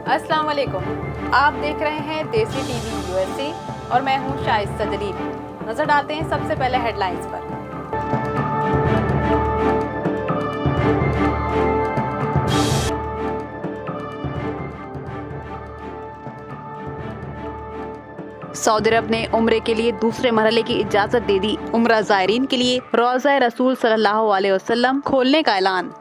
अस्सलाम वालेकुम। आप देख रहे हैं देसी टीवी यूएसए और मैं हूं शाइस्ता जलील। नजर डालते हैं सबसे पहले हेडलाइंस पर। सऊदी अरब ने उम्रे के लिए दूसरे मरहले की इजाजत दे दी। उम्रा ज़ायरीन के लिए रोज़ा रसूल सल्लल्लाहु अलैहि वसल्लम खोलने का ऐलान।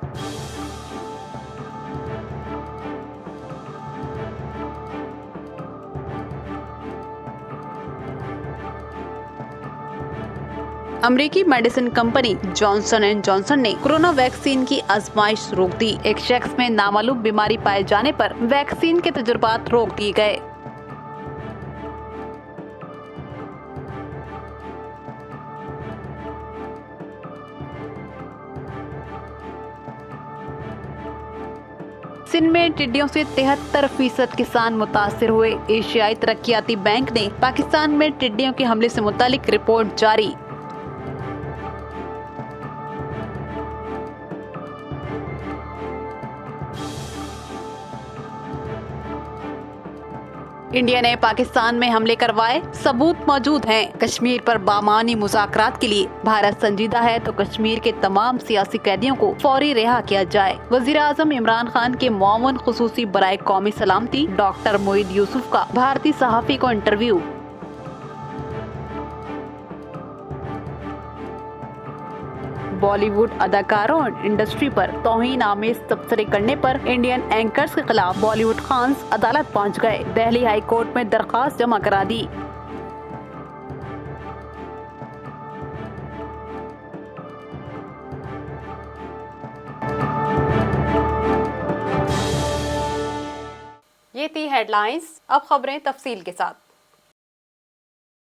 अमेरिकी medicine company Johnson and Johnson ने कोरोना वैक्सीन की आजमाइश रोक दी। एक शख्स में नामालूम बीमारी पाए जाने पर वैक्सीन के तजुर्बात रोक दिए गए। सिंध में टिड्डियों से 73% किसान मुतासिर हुए। एशियाई तरक्कियाती बैंक ने पाकिस्तान में टिड्डियों के हमले से मुतालिक रिपोर्ट जारी। इंडिया ने पाकिस्तान में हमले करवाए, सबूत मौजूद हैं। कश्मीर पर बामानी मुज़ाकरात के लिए भारत संजीदा है तो कश्मीर के तमाम सियासी कैदियों को फौरी रिहा किया जाए। वज़ीर आज़म इमरान खान के मुआवन खुसूसी बराए कौमी सलामती डॉक्टर मोईद यूसुफ का भारतीय सहाफ़ी को इंटरव्यू। बॉलीवुड अदाकारों और इंडस्ट्री पर तौहीन आमेज तबसरे करने पर इंडियन एंकर्स के खिलाफ बॉलीवुड खान्स अदालत पहुंच गए। दिल्ली हाई कोर्ट में दरखास्त जमा करा दी। ये थी हेडलाइंस। अब खबरें तफसील के साथ।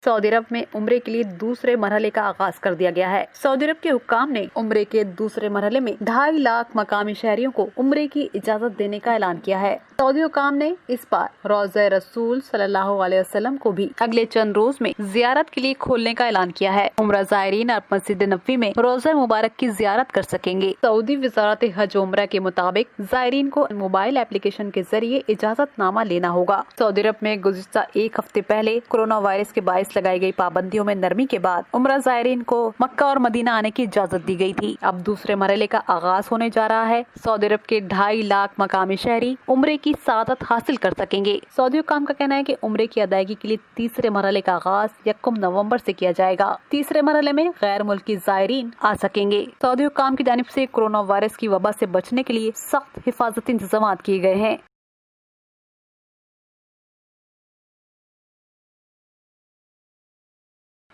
सऊदी अरब में उम्रे के लिए दूसरे मरहले का आगाज कर दिया गया है। सऊदी अरब के हुक्काम ने उम्रे के दूसरे मरहले में 2.5 लाख मकामी शहरियों को उम्रे की इजाजत देने का ऐलान किया है। सऊदी हुक्काम ने इस बार रोज़ा रसूल सल्लल्लाहु अलैहि वसल्लम को भी अगले चंद रोज में जियारत के लिए खोलने का ऐलान किया है। उम्रा ज़ायरीन और मस्जिद नबवी में रोज़ा मुबारक की जियारत कर सकेंगे। सऊदी वज़ारत हज उम्रा के मुताबिक ज़ायरीन को मोबाइल एप्लीकेशन के जरिए इजाजतनामा लेना होगा। सऊदी अरब में गुज़िश्ता एक हफ्ते पहले कोरोना वायरस के बायस लगाई गई पाबंदियों में नरमी के बाद उम्रा ज़ायरीन को मक्का और मदीना आने की इजाजत दी गई थी। अब दूसरे मरहले का आगाज होने जा रहा है। सऊदी अरब के 2.5 लाख मकामी शहरी उम्रे की सादत हासिल कर सकेंगे। सऊदी हुक्काम का कहना है कि उम्रे की अदायगी के लिए तीसरे मरहले का आगाज 1 नवंबर से किया जाएगा। तीसरे मरहले में गैर मुल्की ज़ायरीन आ सकेंगे। सऊदी हुक्काम की जानिब से कोरोना वायरस की वबा से बचने के लिए सख्त हिफाजती इंतजाम किए गए हैं।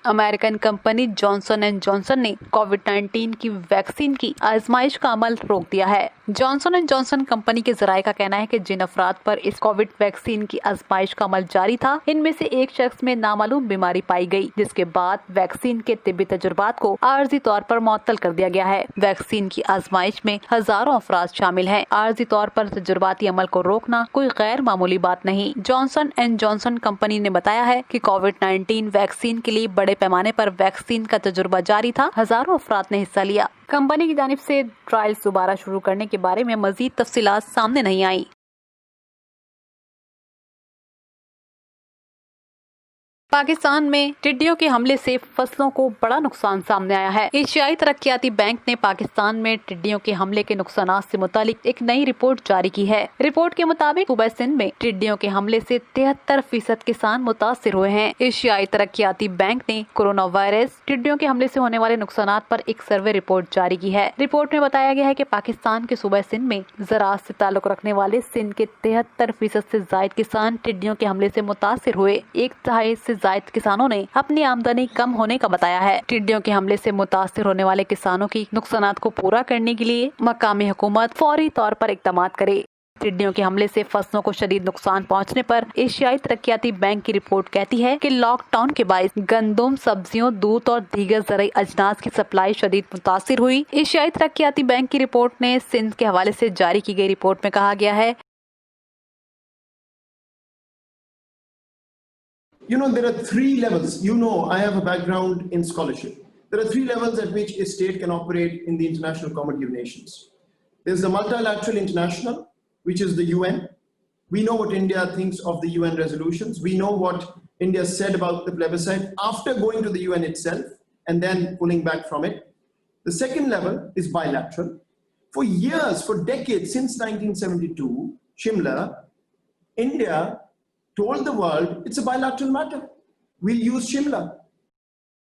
American company Johnson and Johnson ने कोविड-19 की वैक्सीन की आजमाइश का अमल रोक दिया है। जॉनसन एंड जॉनसन कंपनी के जराये का कहना है कि जिन अफराद पर इस कोविड वैक्सीन की आजमाइश का अमल जारी था, इनमें से एक शख्स में नामालूम बीमारी पाई गई, जिसके बाद वैक्सीन के तिब्बी तजुर्बात को आर्जी तौर पर मुअत्तल कर दिया गया है। वैक्सीन की आजमाइश में हजारों अफराद शामिल हैं। आर्जी तौर पर तजुर्बाती अमल को रोकना कोई गैर मामूली बात नहीं। जॉनसन एंड जॉनसन कंपनी ने बताया है कि कोविड-19 वैक्सीन के लिए बड़े पैमाने पर वैक्सीन का तजुर्बा जारी था। हजारों अफराद ने हिस्सा लिया। कंपनी की जानिब से ट्रायल्स दोबारा शुरू करने के बारे में मजीद तफसीलात सामने नहीं आई। पाकिस्तान में टिड्डियों के हमले से फसलों को बड़ा नुकसान सामने आया है। एशियाई तरक्कियाती बैंक ने पाकिस्तान में टिड्डियों के हमले के नुकसानात से मुतालिक एक नई रिपोर्ट जारी की है। रिपोर्ट के मुताबिक सूबा सिंध में टिड्डियों के हमले से 73% किसान मुतासिर हुए हैं। एशियाई तरक्कियाती बैंक ने कोरोना वायरस टिड्डियों के हमले से होने वाले नुकसानात पर एक सर्वे रिपोर्ट जारी की है। रिपोर्ट में बताया गया है कि पाकिस्तान के सूबा सिंध में ज़राअत से ताल्लुक रखने वाले सिंध के 73% से जायद किसान टिड्डियों के हमले से मुतासिर हुए। 1/3 से जायद किसानों ने अपनी आमदनी कम होने का बताया है। टिड्डियों के हमले से मुतासिर होने वाले किसानों की नुकसानात को पूरा करने के लिए मकामी हुकूमत फौरी तौर पर इक़दामात करे। टिड्डियों के हमले से फसलों को शदीद नुकसान पहुंचने पर एशियाई तरक्कियाती बैंक की रिपोर्ट कहती है कि लॉकडाउन के बायस गंदम, सब्जियों, दूध और दीगर ज़रूरी अजनास की सप्लाई शदीद मुतासिर हुई। एशियाई तरक्कियाती बैंक की रिपोर्ट ने सिंध के हवाले से जारी की गई रिपोर्ट में कहा गया है, there are 3 levels. I have a background in scholarship. There are 3 levels at which a state can operate in the international community of nations. There's the multilateral international, which is the UN. We know what India thinks of the UN resolutions. We know what India said about the plebiscite after going to the UN itself and then pulling back from it. The second level is bilateral. For years, for decades, since 1972, Shimla, India told the world it's a bilateral matter. We'll use Shimla.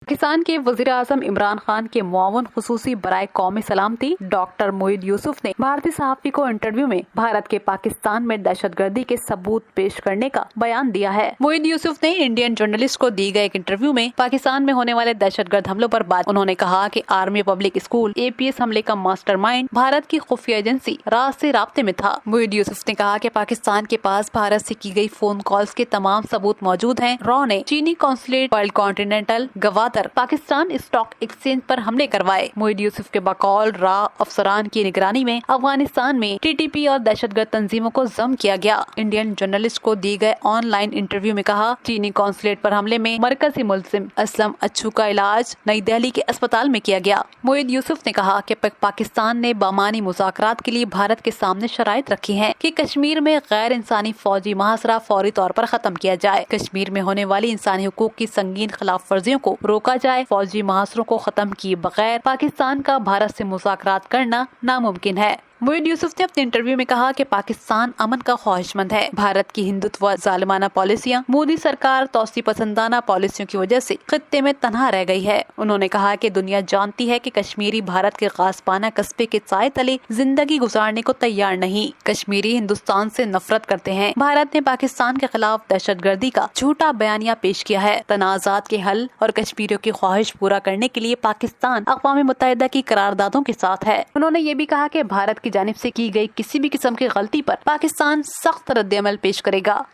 Pakistan के वजीर आजम इमरान खान के मुआवन खुसूसी बराए कौमी सलामती doctor Moid Yusuf ने भारतीय सहाफी को interview में भारत के पाकिस्तान में दहशतगर्दी के सबूत पेश करने का बयान दिया है। मोईद यूसुफ ने इंडियन जर्नलिस्ट को दी गए एक इंटरव्यू में पाकिस्तान में होने वाले दहशतगर्द हमलों पर बात। उन्होंने कहा कि आर्मी पब्लिक स्कूल APS हमले का मास्टरमाइंड भारत की खुफिया एजेंसी राज से राब्ते में था। मोईद यूसुफ ने कहा कि पाकिस्तान के पास भारत से की गई फोन कॉल्स के तमाम सबूत मौजूद हैं। रॉ ने चीनी consulate, world continental, Gwadar, Pakistan stock exchange पर हमले करवाए। मोईद यूसुफ के बकौल अफसरान की निगरानी में अफगानिस्तान में TTP और दहशतगर्द तंजीमों को जम किया गया। इंडियन जर्नलिस्ट को दिए गए ऑनलाइन इंटरव्यू में कहा, चीनी कॉन्सुलेट पर हमले में मरकजी मुल्जिम असलम अच्छू का इलाज नई दिल्ली के अस्पताल में किया गया। मोईद यूसुफ ने कहा कि पाकिस्तान ने बामानी मुज़ाकरात के लिए भारत के सामने शराइत रखी है कि कश्मीर में गैर इंसानी फौजी मुहासरा फौरी तौर पर खत्म किया जाए। कश्मीर में होने वाली इंसानी हुकूक की संगीन खिलाफ वर्जियों को रोका जाए। फौजी मुहासरों को खत्म किए बगैर पाकिस्तान का भारत से मुज़ाकरात करना नामुमकिन है। मोईद यूसुफ ने अपने इंटरव्यू में कहा कि पाकिस्तान अमन का ख्वाहिशमंद है। भारत की हिंदुत्व जालिमाना पॉलिसियां, मोदी सरकार तौसी पसंदाना पॉलिसियों की वजह से खित्ते में तनहा रह गई है। उन्होंने कहा कि दुनिया जानती है कि कश्मीरी भारत के गासबाना कस्बे के साए तले जिंदगी गुजारने को तैयार नहीं। कश्मीरी हिंदुस्तान से नफरत करते हैं। भारत ने पाकिस्तान के खिलाफ दहशतगर्दी का झूठा बयानिया पेश किया है। तनाजात के हल और कश्मीरियों की ख्वाहिश पूरा करने के लिए पाकिस्तान अक़वाम मुत्तहिदा की करारदादों के साथ है। उन्होंने ये भी कहा कि भारत की जानिब से की गई किसी भी किस्म की गलती पर पाकिस्तान सख्त रद्द-ए-अमल पेश करेगा।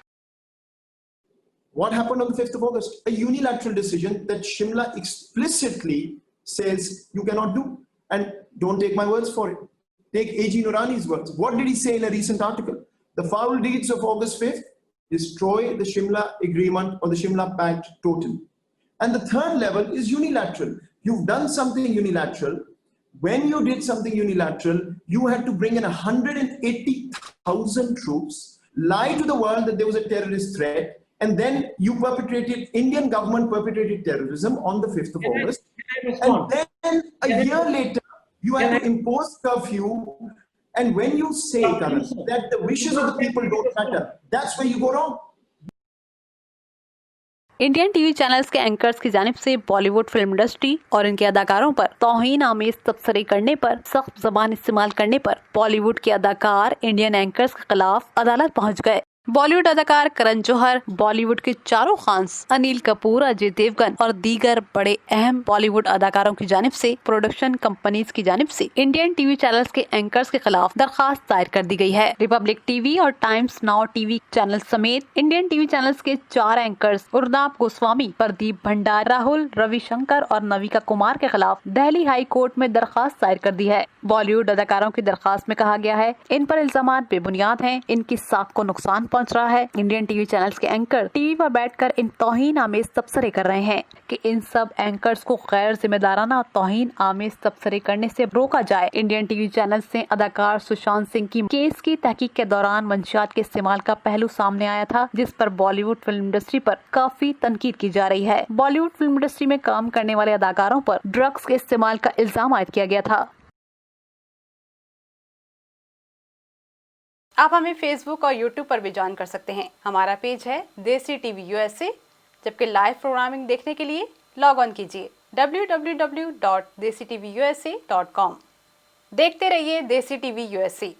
What happened on the 5th of August? A unilateral decision that Shimla explicitly says you cannot do. And don't take my words for it. Take AG Noorani's words. What did he say in a recent article? The foul deeds of August 5th destroy the Shimla agreement or the Shimla pact totally. And the third level is unilateral. You've done something unilateral. When you did something unilateral, you had to bring in 180,000 troops, lie to the world that there was a terrorist threat, and then Indian government perpetrated terrorism on the 5th of August. And then a year later, you had to impose curfew. And when you say, Karan, that the wishes of the people don't matter, that's where you go wrong. Indian TV channels के anchors की जानिब से Bollywood film industry और इनके अदाकारों पर तौहीन आमेज तबसरे करने पर, सख्त जबान इस्तेमाल करने पर बॉलीवुड के अदाकार इंडियन एंकर्स के खिलाफ अदालत पहुंच गए। बॉलीवुड अदाकार करण जौहर, बॉलीवुड के चारों खान्स अनिल कपूर, अजय देवगन और दीगर बड़े अहम बॉलीवुड अदाकारों की जानिब से प्रोडक्शन कंपनीज की जानिब से इंडियन टीवी चैनल्स के एंकर्स के खिलाफ दरखास्त दायर कर दी गई है। रिपब्लिक टीवी और टाइम्स नाउ टीवी चैनल समेत इंडियन टीवी चैनल्स के 4 एंकर्स उर्नाब गोस्वामी, प्रदीप भंडारी, राहुल रविशंकर और नविका कुमार के खिलाफ दिल्ली हाई कोर्ट में दरखास्त दायर कर दी है। बॉलीवुड अदाकारों की दरखास्त में कहा गया है, इन पर इल्जाम बेबुनियाद हैं, इनकी साख को नुकसान पहुंच रहा है। इंडियन टीवी चैनल्स के एंकर टीवी पर बैठकर इन तौहीन आमेज तबसरे कर रहे हैं कि इन सब एंकर्स को गैर जिम्मेदाराना तौहीन आमेज तबसरे करने से रोका जाए। इंडियन टीवी चैनल से अदाकार सुशांत सिंह की केस की तहकीक के दौरान मंशियात के इस्तेमाल का पहलू सामने आया था, जिस पर बॉलीवुड फिल्म इंडस्ट्री पर काफी तनकीद की जा रही है। बॉलीवुड फिल्म इंडस्ट्री में काम करने वाले अदाकारों पर ड्रग्स के इस्तेमाल का इल्जाम आयद किया गया था। आप हमें फेसबुक और यूट्यूब पर भी ज्वाइन कर सकते हैं। हमारा पेज है देसी टीवी USA, जबकि लाइव प्रोग्रामिंग देखने के लिए लॉग ऑन कीजिए www.desitvusa.com। देखते रहिए देसी टीवी USA।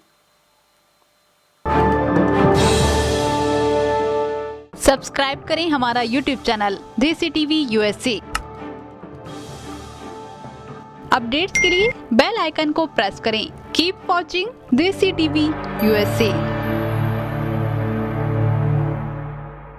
सब्सक्राइब करें हमारा यूट्यूब चैनल देसी टीवी USA। अपडेट्स के लिए बेल आइकन को प्रेस करें। कीप वॉचिंग देसी टीवी USA।